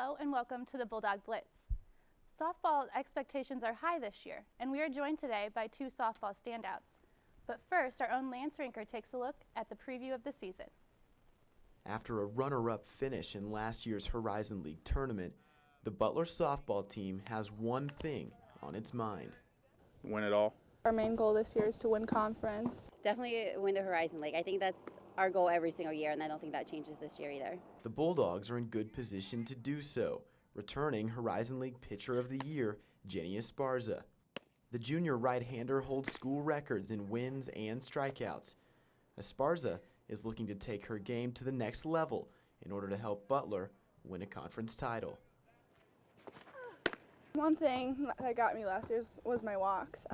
Hello and welcome to the Bulldog Blitz. Softball expectations are high this year, and we are joined today by two softball standouts. But first, our own Lance Rinker takes a look at the preview of the season. After a runner-up finish in last year's Horizon League tournament, the Butler softball team has one thing on its mind. Win it all. Our main goal this year is to win conference. Definitely win the Horizon League. I think that's our goal every single year, and I don't think that changes this year either. The Bulldogs are in good position to do so, returning Horizon League Pitcher of the Year, Jenny Esparza. The junior right-hander holds school records in wins and strikeouts. Esparza is looking to take her game to the next level in order to help Butler win a conference title. One thing that got me last year was my walks.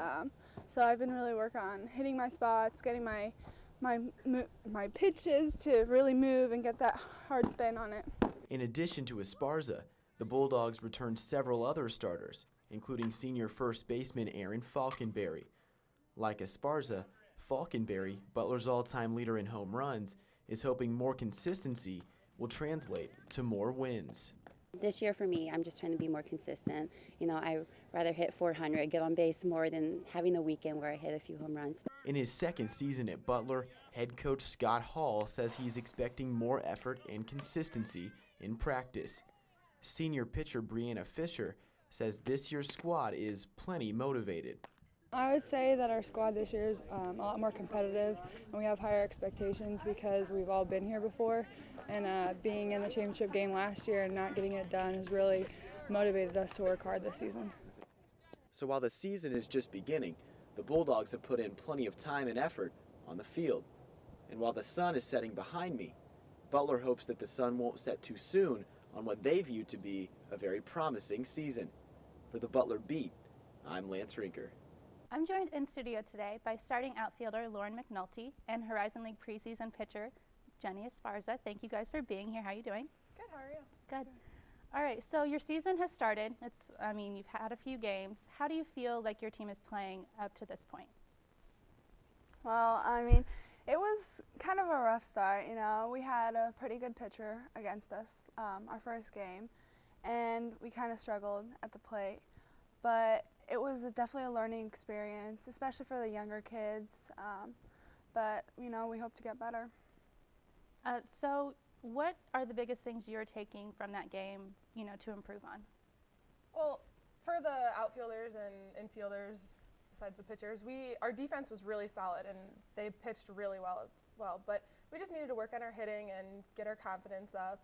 So I've been really working on hitting my spots, getting my pitches to really move and get that hard spin on it. In addition to Esparza, the Bulldogs returned several other starters, including senior first baseman Aaron Falkenberry. Like Esparza, Falkenberry, Butler's all-time leader in home runs, is hoping more consistency will translate to more wins. This year for me, I'm just trying to be more consistent. I'd rather hit 400, get on base more than having a weekend where I hit a few home runs. In his second season at Butler, head coach Scott Hall says he's expecting more effort and consistency in practice. Senior pitcher Brianna Fisher says this year's squad is plenty motivated. I would say that our squad this year is a lot more competitive, and we have higher expectations because we've all been here before. And being in the championship game last year and not getting it done has really motivated us to work hard this season. So while the season is just beginning, the Bulldogs have put in plenty of time and effort on the field. And while the sun is setting behind me, Butler hopes that the sun won't set too soon on what they view to be a very promising season. For the Butler Beat, I'm Lance Rinker. I'm joined in studio today by starting outfielder Lauren McNulty and Horizon League preseason pitcher Jenny Esparza. Thank you guys for being here. How are you doing? Good, how are you? Good. All right, so your season has started. You've had a few games. How do you feel like your team is playing up to this point? Well, it was kind of a rough start. We had a pretty good pitcher against us our first game, and we kind of struggled at the plate. But it was definitely a learning experience, especially for the younger kids. But we hope to get better. So what are the biggest things you're taking from that game, to improve on? Well, for the outfielders and infielders, besides the pitchers, our defense was really solid and they pitched really well as well. But we just needed to work on our hitting and get our confidence up.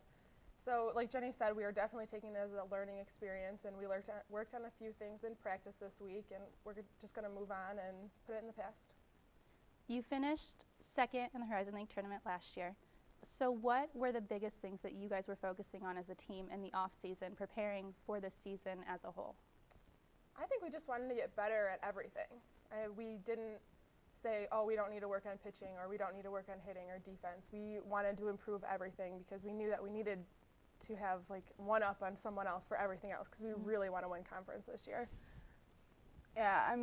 So like Jenny said, we are definitely taking it as a learning experience, and we worked on a few things in practice this week, and we're just going to move on and put it in the past. You finished second in the Horizon League tournament last year. So what were the biggest things that you guys were focusing on as a team in the off-season, preparing for this season as a whole? I think we just wanted to get better at everything. We didn't say, oh, we don't need to work on pitching or we don't need to work on hitting or defense. We wanted to improve everything because we knew that we needed to have one up on someone else for everything else, because we really want to win conference this year. Yeah,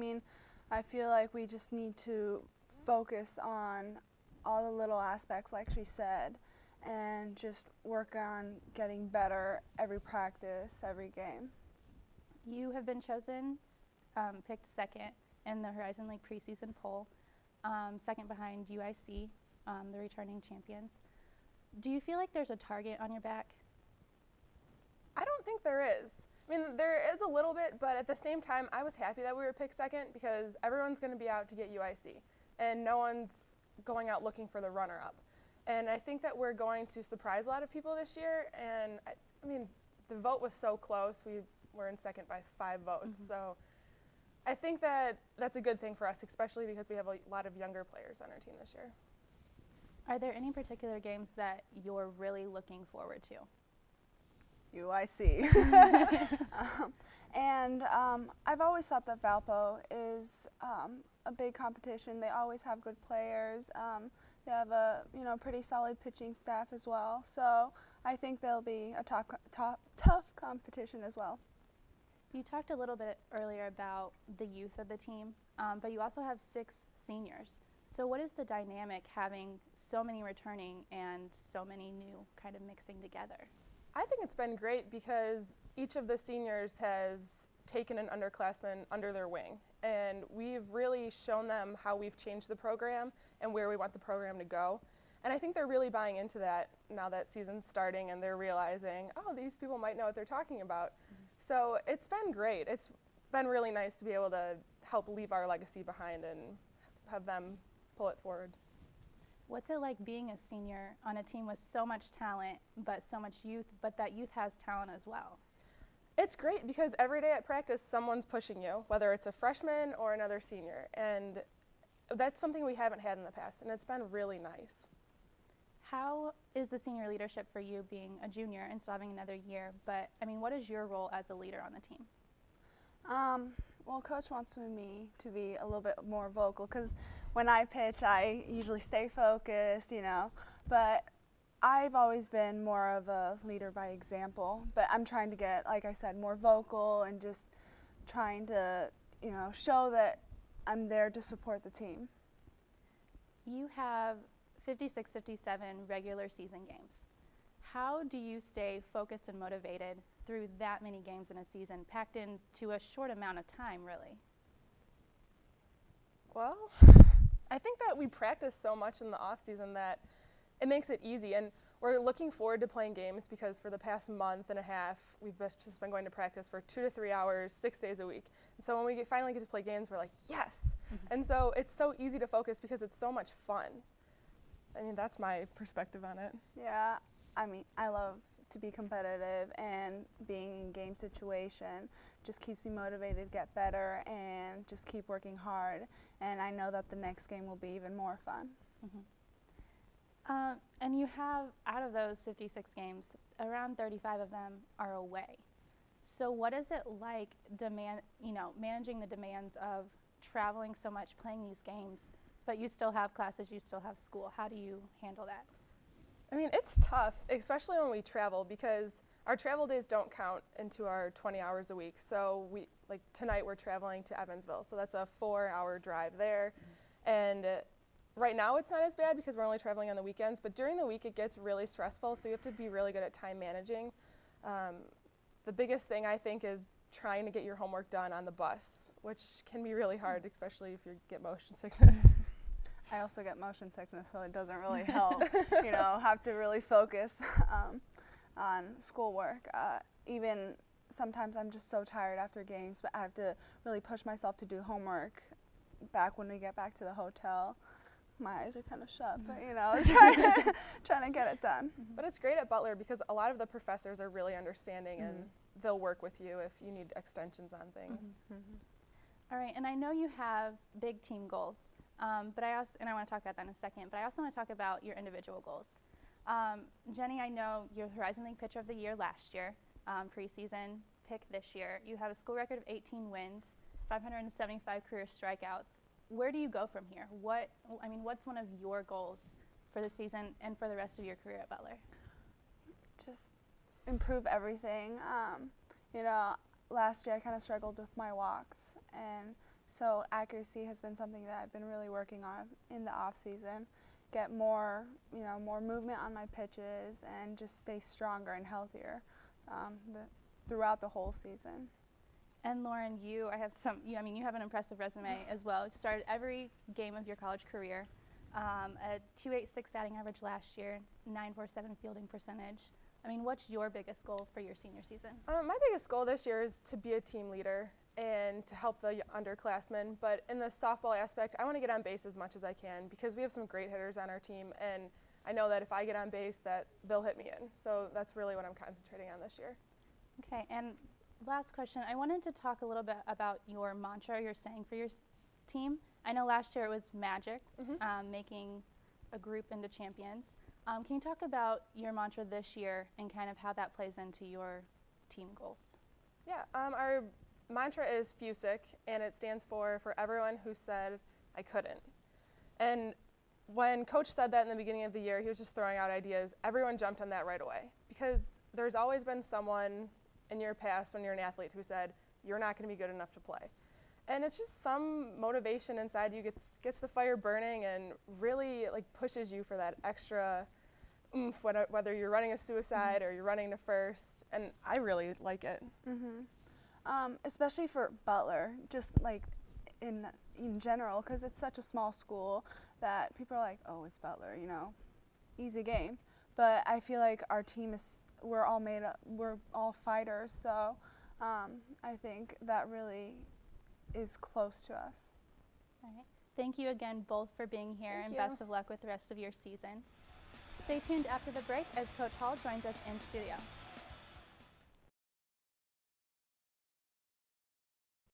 I feel like we just need to focus on all the little aspects, like she said, and just work on getting better every practice, every game. You have been chosen, picked second in the Horizon League preseason poll, second behind UIC, the returning champions. Do you feel like there's a target on your back? I don't think there is. There is a little bit, but at the same time, I was happy that we were picked second because everyone's going to be out to get UIC, and no one's going out looking for the runner-up. And I think that we're going to surprise a lot of people this year, and the vote was so close. We were in second by 5 votes, so I think that that's a good thing for us, especially because we have a lot of younger players on our team this year. Are there any particular games that you're really looking forward to? UIC. I've always thought that Valpo is a big competition. They always have good players. They have a pretty solid pitching staff as well. So I think they'll be a tough competition as well. You talked a little bit earlier about the youth of the team, but you also have 6 seniors. So what is the dynamic having so many returning and so many new kind of mixing together? I think it's been great because each of the seniors has taken an underclassman under their wing, and we've really shown them how we've changed the program and where we want the program to go. And I think they're really buying into that now that season's starting, and they're realizing, oh, these people might know what they're talking about. So it's been great. It's been really nice to be able to help leave our legacy behind and have them pull it forward. What's it like being a senior on a team with so much talent, but so much youth, but that youth has talent as well? It's great because every day at practice, someone's pushing you, whether it's a freshman or another senior. And that's something we haven't had in the past, and it's been really nice. How is the senior leadership for you being a junior and still having another year? But, I mean, what is your role as a leader on the team? Well, Coach wants me to be a little bit more vocal because when I pitch, I usually stay focused, you know, but I've always been more of a leader by example, but I'm trying to get, like I said, more vocal and just trying to, you know, show that I'm there to support the team. You have 56, 57 regular season games. How do you stay focused and motivated through that many games in a season, packed into a short amount of time, really? Well, I think that we practice so much in the off season that it makes it easy, and we're looking forward to playing games because for the past month and a half, we've just been going to practice for 2 to 3 hours, 6 days a week. And so when we finally get to play games, we're like, yes! And so it's so easy to focus because it's so much fun. I mean, that's my perspective on it. Yeah, I mean, I love to be competitive, and being in game situation just keeps me motivated to get better and just keep working hard. And I know that the next game will be even more fun. And you have, out of those 56 games, around 35 of them are away. So what is it like managing the demands of traveling so much, playing these games, but you still have classes, you still have school? How do you handle that? I mean, it's tough, especially when we travel, because our travel days don't count into our 20 hours a week. So tonight we're traveling to Evansville, so that's a 4-hour drive there. And right now it's not as bad because we're only traveling on the weekends, but during the week it gets really stressful, so you have to be really good at time managing. The biggest thing I think is trying to get your homework done on the bus, which can be really hard, especially if you get motion sickness. I also get motion sickness, so it doesn't really help, you know, have to really focus on schoolwork. Even sometimes I'm just so tired after games, but I have to really push myself to do homework back when we get back to the hotel. My eyes are kind of shut, but, you know, trying to get it done. But it's great at Butler because a lot of the professors are really understanding and they'll work with you if you need extensions on things. All right, and I know you have big team goals, but I want to talk about that in a second, but I also want to talk about your individual goals. Jenny, I know you're Horizon League Pitcher of the Year last year, preseason pick this year. You have a school record of 18 wins, 575 career strikeouts. Where do you go from here? What's one of your goals for the season and for the rest of your career at Butler? Just improve everything. You know, last year I kind of struggled with my walks, and so accuracy has been something that I've been really working on in the off season. Get more, you know, more movement on my pitches and just stay stronger and healthier throughout the whole season. And Lauren, you have an impressive resume as well. You started every game of your college career, a .286 batting average last year, .947 fielding percentage. I mean, what's your biggest goal for your senior season? My biggest goal this year is to be a team leader and to help the underclassmen. But in the softball aspect, I want to get on base as much as I can because we have some great hitters on our team, and I know that if I get on base, that they'll hit me in. So that's really what I'm concentrating on this year. Okay, and last question. I wanted to talk a little bit about your mantra, your saying for your team. I know last year it was magic, making a group into champions. Can you talk about your mantra this year and kind of how that plays into your team goals? Yeah, our mantra is FUSIC, and it stands for everyone who said I couldn't. And when Coach said that in the beginning of the year, he was just throwing out ideas. Everyone jumped on that right away because there's always been someone in your past when you're an athlete who said, you're not going to be good enough to play. And it's just some motivation inside you gets the fire burning and really pushes you for that extra oomph, whether you're running a suicide or you're running to first, and I really like it. Especially for Butler, just like in general, because it's such a small school that people are like, oh, it's Butler, you know, easy game. But I feel like our team we're all fighters, so I think that really is close to us. All right. Thank you again both for being here, Thank and you. best of luck with the rest of your season. Stay tuned after the break as Coach Hall joins us in studio.